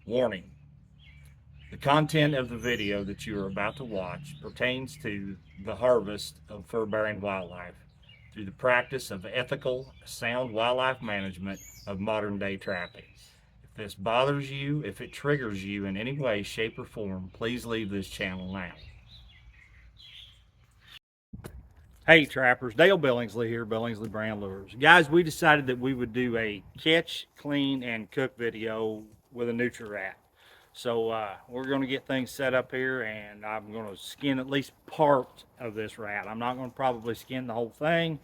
Warning: the content of the video that you are about to watch pertains to the harvest of fur-bearing wildlife through the practice of ethical, sound wildlife management of modern-day trapping. If this bothers you, if it triggers you in any way, shape, or form, please leave this channel now. Hey trappers, Dale Billingsley here, Billingsley Brand Lures. Guys, we decided that we would do a catch, clean, and cook video with a Nutria. So we're going to get things set up here, and I'm going to skin at least part of this rat. I'm not going to probably skin the whole thing,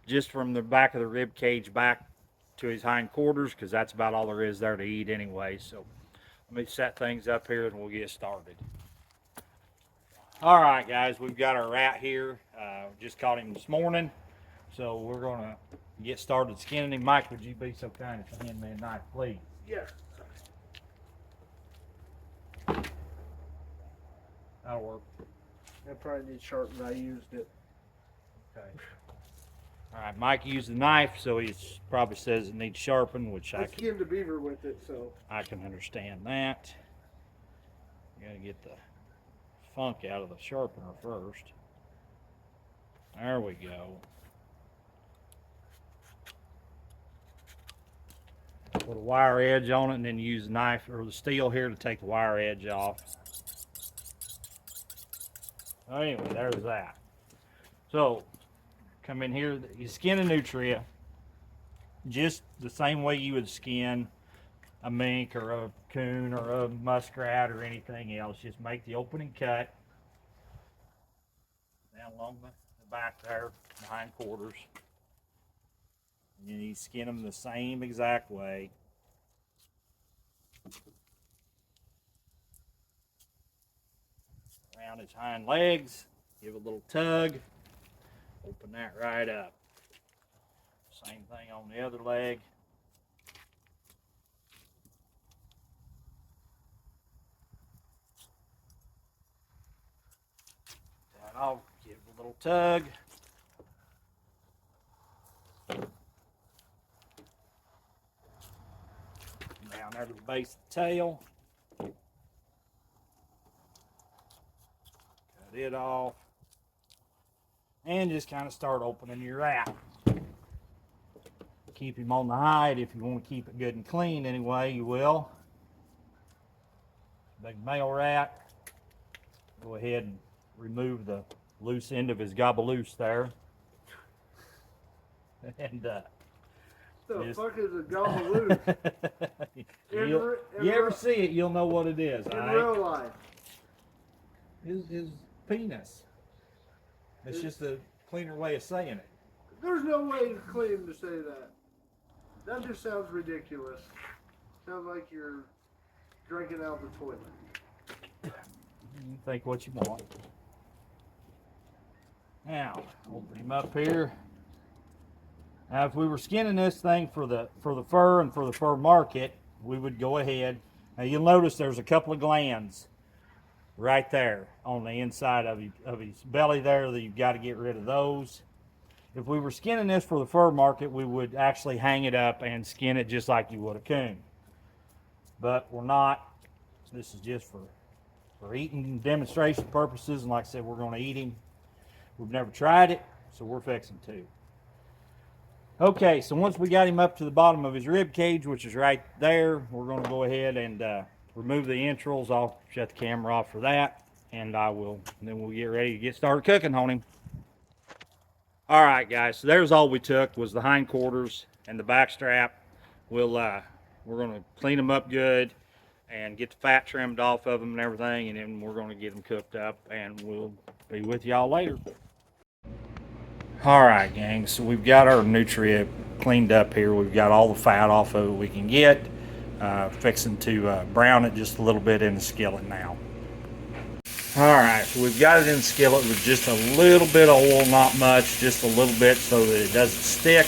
just from the back of the rib cage back to his hind quarters, because that's about all there is there to eat anyway. So let me set things up here and we'll get started. All right, guys, we've got our rat here. Just caught him this morning, so we're going to get started skinning him. Mike, would you be so kind as to hand me a knife, please? Yeah. That'll work. I probably need sharpened. I used it. Okay. All right, Mike used the knife, so he probably says it needs sharpened, which I skinned a beaver with it, so I can understand that. You gotta get the funk out of the sharpener first. There we go. Put a wire edge on it, and then use the knife or the steel here to take the wire edge off. Anyway, there's that. So, come in here, you skin a Nutria just the same way you would skin a mink or a coon or a muskrat or anything else. Just make the opening cut down along the back there, behind quarters. And you skin them the same exact way. Around his hind legs, give a little tug, open that right up. Same thing on the other leg. That off, give a little tug. Down there to the base of the tail. Cut it off. And just kind of start opening your rat. Keep him on the hide. If you want to keep it good and clean anyway, you will. Big male rat. Go ahead and remove the loose end of his gobaloose there. And the fuck is a gobbaloo? You ever see it, you'll know what it is. In real life. His penis. It's just a cleaner way of saying it. There's no way clean to say that. That just sounds ridiculous. Sounds like you're drinking out of the toilet. You think what you want. Now, open him up here. Now, if we were skinning this thing for the fur and for the fur market, we would go ahead. Now, you'll notice there's a couple of glands right there on the inside of his belly there that you've got to get rid of those. If we were skinning this for the fur market, we would actually hang it up and skin it just like you would a coon. But we're not. This is just for eating demonstration purposes, and like I said, we're going to eat him. We've never tried it, so we're fixing to. Okay, so once we got him up to the bottom of his rib cage, which is right there, we're going to go ahead and remove the entrails. I'll shut the camera off for that, and then we'll get ready to get started cooking on him. All right, guys, so there's all we took was the hindquarters and the back strap. We're going to clean them up good and get the fat trimmed off of them and everything, and then we're going to get them cooked up, and we'll be with y'all later. All right, gang, so we've got our Nutria cleaned up here. We've got all the fat off of it we can get. Fixing to brown it just a little bit in the skillet now. All right, so we've got it in the skillet with just a little bit of oil, not much, just a little bit so that it doesn't stick.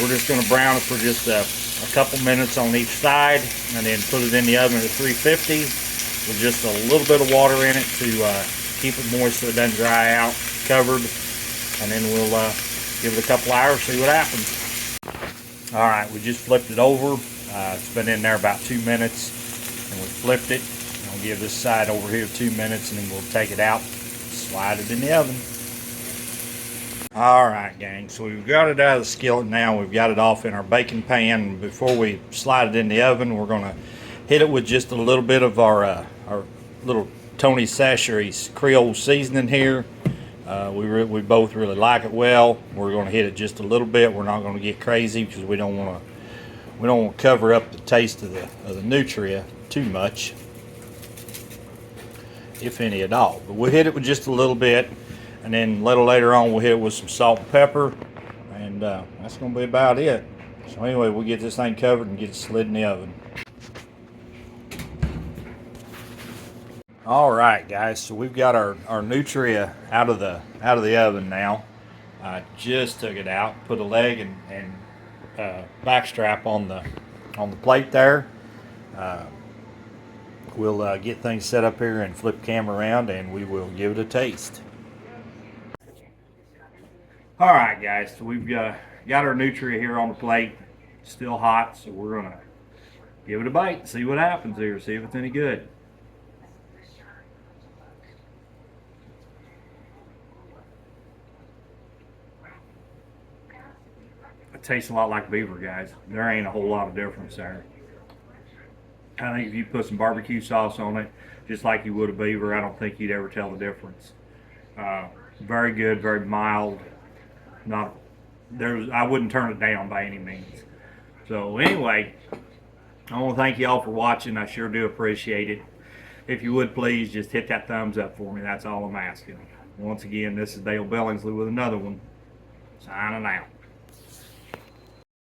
We're just going to brown it for just a couple minutes on each side, and then put it in the oven at 350 with just a little bit of water in it to keep it moist so it doesn't dry out, covered. And then we'll give it a couple hours, see what happens. All right, we just flipped it over. It's been in there about 2 minutes. we flipped it. I'll give this side over here 2 minutes, and then we'll take it out, slide it in the oven. All right, gang, so we've got it out of the skillet now. We've got it off in our baking pan. Before we slide it in the oven, we're gonna hit it with just a little bit of our little Tony Chachere's Creole seasoning here. We both really like it well. We're gonna hit it just a little bit. We're not gonna get crazy because we don't want to cover up the taste of the Nutria too much, if any at all. But we'll hit it with just a little bit. And then a little later on, we'll hit it with some salt and pepper, and that's going to be about it. So anyway, we'll get this thing covered and get it slid in the oven. All right, guys. So we've got our Nutria out of the oven now. I just took it out, put a leg and back strap on the plate there. We'll get things set up here and flip camera around, and we will give it a taste. All right, guys, so we've got our Nutria here on the plate, still hot, so we're gonna give it a bite, see what happens here, see if it's any good. It tastes a lot like beaver, guys. There ain't a whole lot of difference there. I think if you put some barbecue sauce on it, just like you would a beaver, I don't think you'd ever tell the difference. Very good, very mild. I wouldn't turn it down by any means. So anyway, I want to thank you all for watching. I sure do appreciate it. If you would please just hit that thumbs up for me. That's all I'm asking. Once again, this is Dale Billingsley with another one. Signing out.